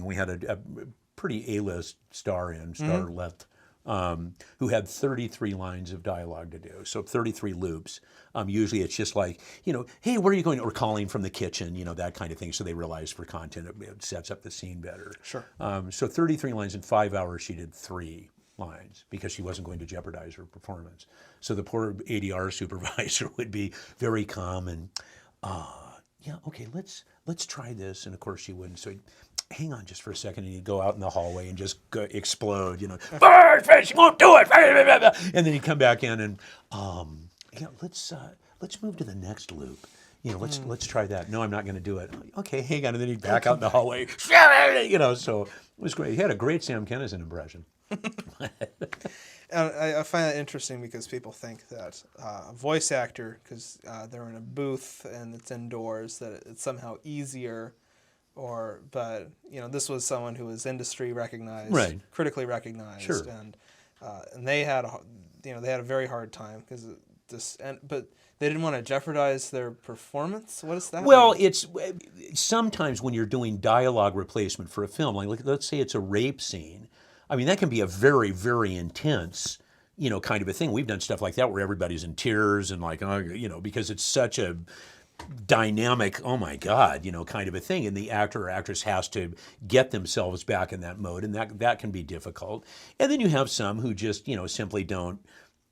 We had a pretty A-list starlet, who had 33 lines of dialogue to do. So 33 loops. Usually it's just like, hey, where are you going? Or calling from the kitchen, that kind of thing. So they realize for content, it sets up the scene better. Sure. So 33 lines in 5 hours, she did 3 lines because she wasn't going to jeopardize her performance. So the poor ADR supervisor would be very calm and, yeah, okay, let's try this. And of course she wouldn't. So he'd, hang on just for a second, and he'd go out in the hallway and just explode, she won't do it. And then he'd come back in and, yeah, let's move to the next loop. Let's try that. No, I'm not going to do it. Okay, hang on. And then he'd back out in the hallway. So it was great. He had a great Sam Kinison impression. I find that interesting because people think that a voice actor, because they're in a booth and it's indoors, that it's somehow easier. But this was someone who was industry recognized, right, critically recognized, sure, and they had a very hard time but they didn't want to jeopardize their performance. What is that? Well, it's sometimes when you're doing dialogue replacement for a film, like let's say it's a rape scene. I mean, that can be a very, very intense, kind of a thing. We've done stuff like that where everybody's in tears and because it's such a dynamic, oh my God, kind of a thing. And the actor or actress has to get themselves back in that mode, and that can be difficult. And then you have some who just, simply don't,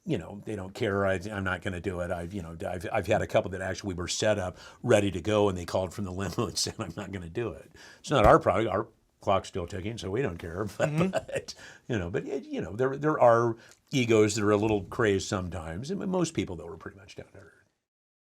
they don't care. I'm not going to do it. I've had a couple that actually were set up, ready to go, and they called from the limo and said, I'm not going to do it. It's not our product. Our clock's still ticking, so we don't care. But there are egos that are a little crazed sometimes, and most people though are pretty much down to earth.